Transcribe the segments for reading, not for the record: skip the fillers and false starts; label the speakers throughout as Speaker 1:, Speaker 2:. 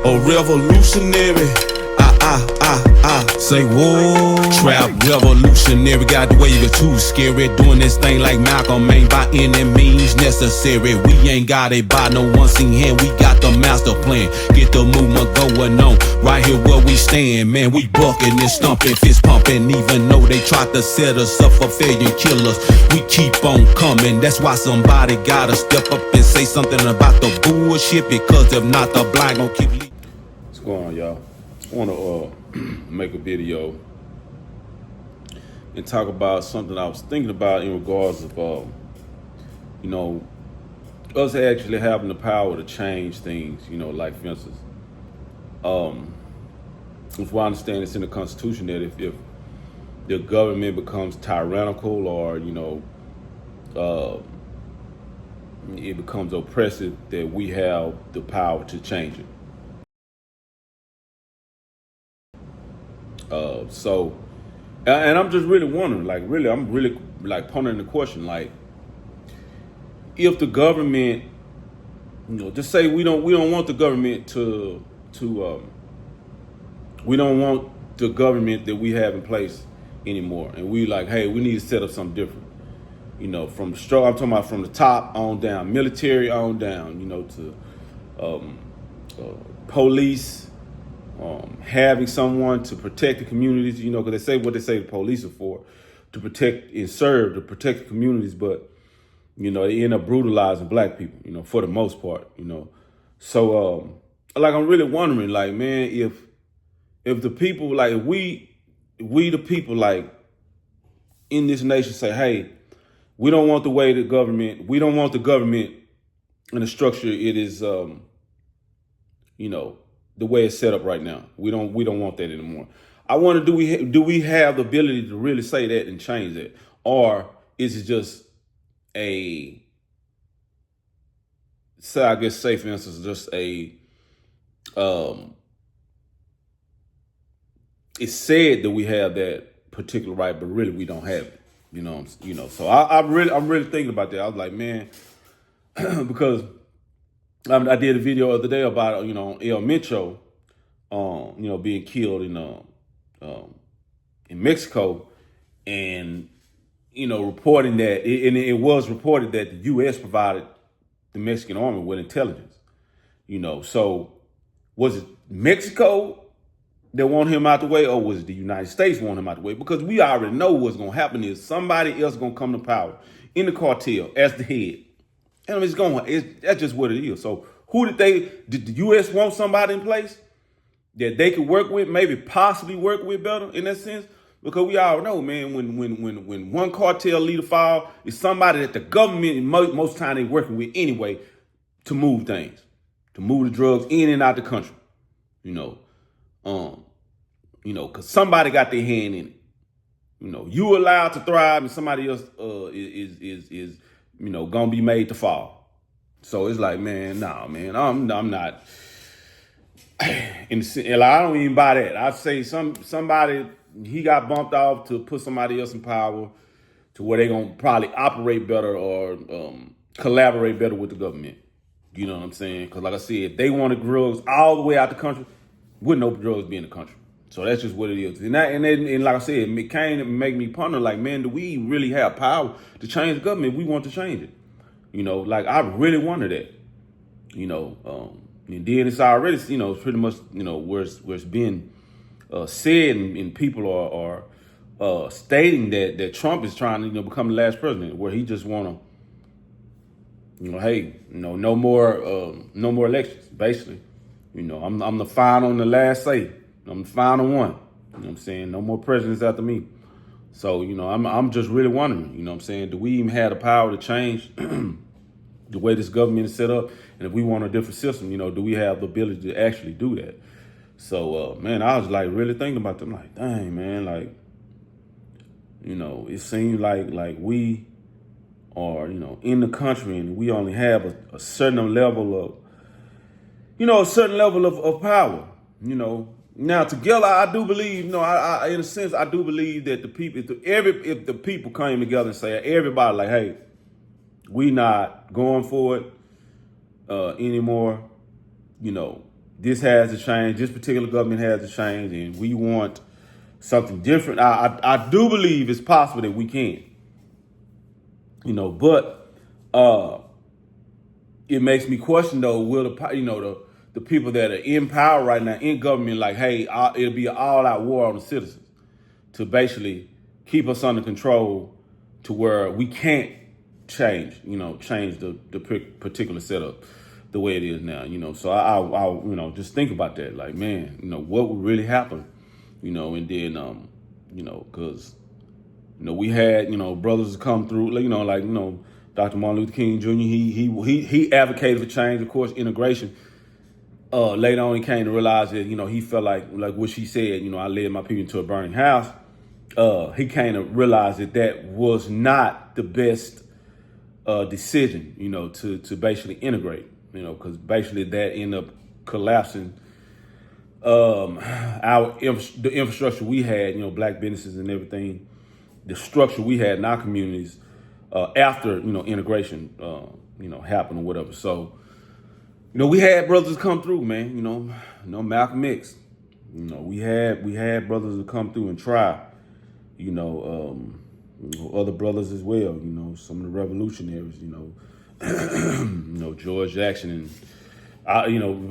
Speaker 1: A revolutionary. Say whoa. Trap revolutionary. Got the wave it too scary. Doing this thing like Malcolm ain't by any means necessary. We ain't got it by no one seen hand. We got the master plan. Get the movement going on. Right here where we stand, man. We bucking and stumping, fist pumping. Even though they tried to set us up for failure and kill us, we keep on coming. That's why somebody gotta step up and say something about the bullshit. Because if not, the blind gon' keep leaving.
Speaker 2: What's going on, y'all? I want to make a video and talk about something I was thinking about in regards of, us actually having the power to change things, like for instance, if I understand it's in the Constitution that if the government becomes tyrannical or, it becomes oppressive, that we have the power to change it. And I'm just really wondering, I'm really pondering the question, if the government, just say we don't want the government we don't want the government that we have in place anymore, and we hey, we need to set up something different. From the stroke, I'm talking about from the top on down, military on down, to police. Having someone to protect the communities, because they say what they say the police are for, to protect and serve, to protect the communities, but, they end up brutalizing black people, for the most part, So, I'm really wondering, man, if the people, if we the people, in this nation say, hey, we don't want the way the government, we don't want the government and the structure it is, the way it's set up right now. We don't want that anymore. I wonder, do we have the ability to really say that and change that, or is it just for instance, just it's said that we have that particular right, but really we don't have it. So I'm really thinking about that. I was like, man, because I did a video the other day about, El Mencho, being killed in Mexico, and, reporting that, it was reported that the U.S. provided the Mexican army with intelligence, so was it Mexico that want him out the way, or was it the United States want him out the way? Because we already know what's going to happen is somebody else going to come to power in the cartel as the head. And that's just what it is. So did the U.S. want somebody in place that they could work with, maybe possibly work with better in that sense? Because we all know, man, when one cartel leader fall, it's somebody that the government, most time they working with anyway, to move things, to move the drugs in and out the country, because somebody got their hand in it. You allowed to thrive and somebody else is gonna be made to fall. So it's like, man, nah, man, I'm not. I don't even buy that. I say somebody, he got bumped off to put somebody else in power to where they gonna probably operate better or collaborate better with the government. You know what I'm saying? Because like I said, if they wanted drugs all the way out the country, wouldn't no drugs be in the country. So that's just what it is. And like I said, it came to make me ponder, man, do we really have power to change the government? We want to change it. I really wonder that. And then it's already, pretty much, where it's been said, and people are stating that Trump is trying to, become the last president, where he just want to, hey, no more elections, basically. I'm the final and the last say. I'm the final one. You know what I'm saying? No more presidents after me. So, I'm just really wondering, what I'm saying? Do we even have the power to change the way this government is set up? And if we want a different system, do we have the ability to actually do that? So, man, I was really thinking about them. Like, dang, man, it seems like we are, in the country, and we only have a certain level of power, Now, together, I do believe, I in a sense, I do believe that the people, if the people came together and say, everybody, hey, we not going for it anymore, this has to change. This particular government has to change, and we want something different. I do believe it's possible that we can, but it makes me question though, will the people that are in power right now in government, like, hey, it'll be an all-out war on the citizens to basically keep us under control to where we can't change the particular setup the way it is now, So I just think about that, like, man, what would really happen, and then, because, we had, brothers come through, like, Dr. Martin Luther King Jr., he advocated for change, of course, integration. Later on, he came to realize that, he felt like what she said, I led my people into a burning house. He came to realize that was not the best decision, to basically integrate, because basically that ended up collapsing the infrastructure we had, black businesses and everything, the structure we had in our communities after, integration, happened or whatever. So, we had brothers come through, man, Malcolm X, we had brothers that come through and try, other brothers as well, some of the revolutionaries, George Jackson and,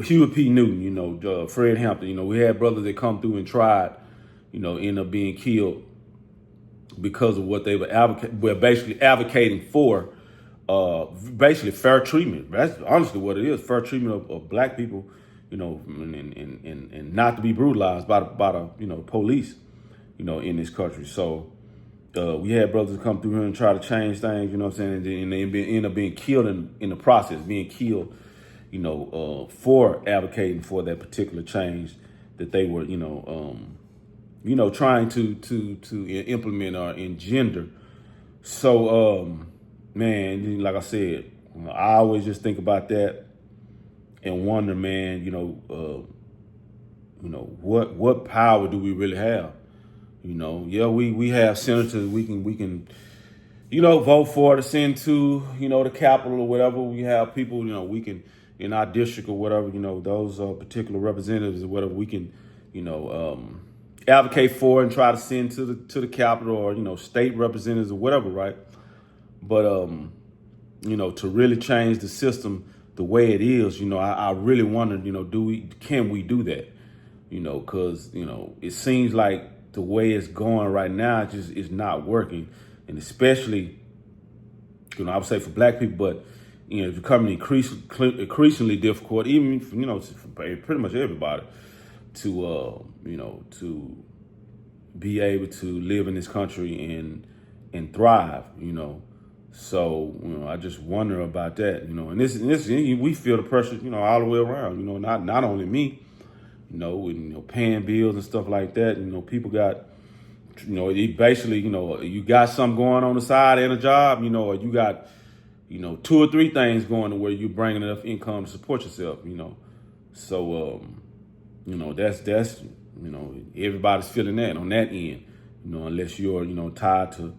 Speaker 2: Huey P. Newton, Fred Hampton, we had brothers that come through and tried, end up being killed because of what they were basically advocating for, basically fair treatment. That's honestly what it is, fair treatment of black people, and not to be brutalized by the police, in this country. So we had brothers come through here and try to change things, and they end up being killed in the process, being killed, for advocating for that particular change that they were, trying to implement or engender. So, man, like I said, I always just think about that and wonder, man, what power do we really have? We have senators we can vote for to send to, the Capitol or whatever. We have people, we can, in our district or whatever, those particular representatives or whatever, we can, advocate for and try to send to the Capitol or, state representatives or whatever, right? But, to really change the system the way it is, I really wonder, can we do that? Because, it seems like the way it's going right now just is not working. And especially, I would say for black people, but, it's becoming increasingly difficult, even, for pretty much everybody to, to be able to live in this country and thrive, So, I just wonder about that, and this we feel the pressure, all the way around, not only me, with, paying bills and stuff like that. People got, basically, you got something going on the side and a job, or you got, 2 or 3 things going to where you're bringing enough income to support yourself, So, that's, everybody's feeling that on that end, unless you're, tied to,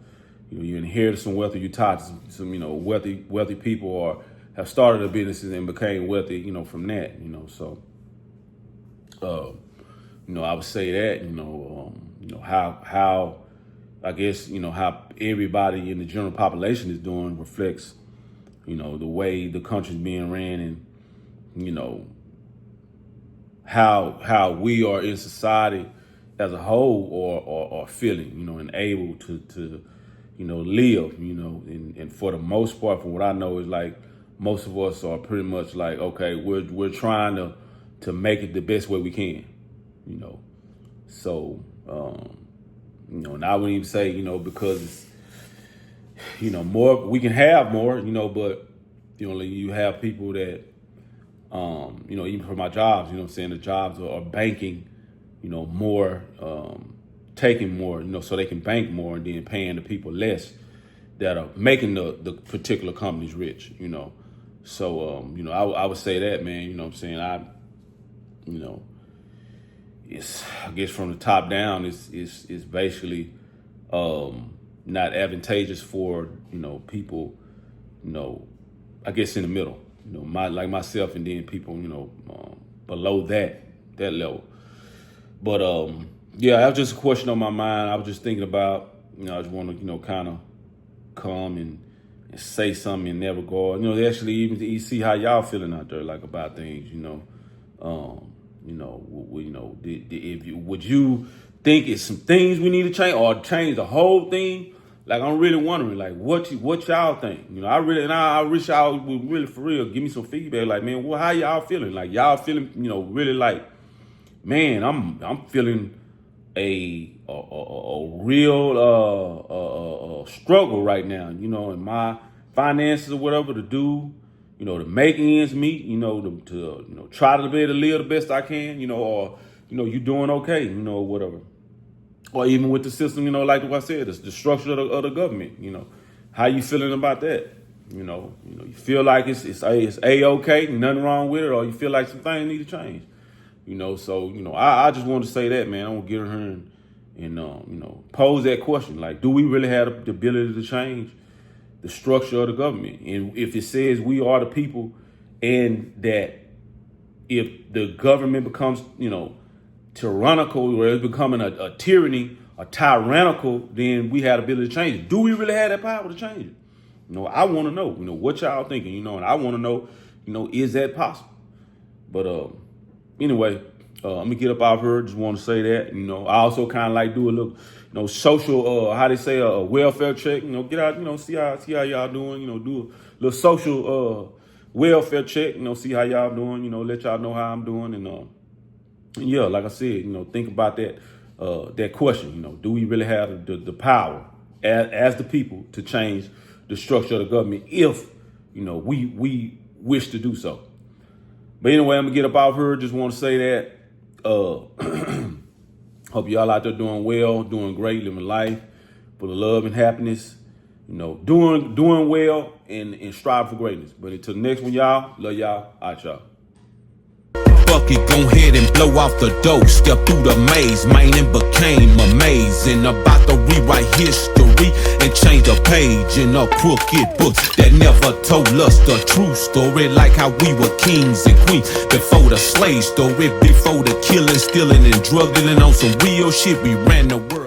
Speaker 2: you inherited some wealth or you tied to some, wealthy people or have started a business and became wealthy, from that, so. I would say that, how I guess, how everybody in the general population is doing reflects, the way the country's being ran and, how we are in society as a whole or feeling, and able to live, and for the most part, from what I know, is like most of us are pretty much like, okay, we're trying to make it the best way we can, So, and I wouldn't even say, because, more, we can have more, but, you have people that, even for my jobs, the jobs are banking, more, taking more, so they can bank more and then paying the people less that are making the particular companies rich, So, I would say that, man, it's, I guess from the top down, it's basically not advantageous for, people, I guess in the middle, like myself and then people, below that level. But yeah, that was just a question on my mind. I was just thinking about, I just want to, kind of come and say something in that regard. Actually even to see how y'all feeling out there, like about things. Would you think it's some things we need to change, or change the whole thing? Like, I'm really wondering, like, what y'all think? I wish y'all would really, for real, give me some feedback. Like, man, how y'all feeling? Like, y'all feeling, really like, man, I'm feeling a real struggle right now, in my finances or whatever, to do, to make ends meet, to try to be able to live the best I can, or, you doing okay, whatever. Or even with the system, like I said, it's the structure of the government, how you feeling about that? You feel like it's A-okay, nothing wrong with it, or you feel like some things need to change. So, I just want to say that, man. I want to get her and pose that question. Like, do we really have the ability to change the structure of the government? And if it says we are the people, and that if the government becomes, tyrannical, or it's becoming a tyranny, a tyrannical, then we have the ability to change it. Do we really have that power to change it? I want to know, what y'all thinking, and I want to know, is that possible? But anyway, I'm gonna get up out of here. Just want to say that, I also kind of like do a little, social, how they say, a welfare check. Get out, see how y'all doing. Do a little social welfare check. See how y'all doing. Let y'all know how I'm doing. And yeah, like I said, think about that question. Do we really have the power as the people to change the structure of the government if we wish to do so? But anyway, I'm gonna get up out here. Just want to say that. Hope y'all out there doing well, doing great, living life full of love and happiness. Doing well and strive for greatness. But until the next one, y'all, love y'all. All right, y'all.
Speaker 1: Fuck it, go ahead and blow off the dough. Step through the maze, man, and became amazing. About to rewrite history and change a page in a crooked book that never told us the true story. Like how we were kings and queens before the slave story, before the killing, stealing, and drug dealing. On some real shit, we ran the world.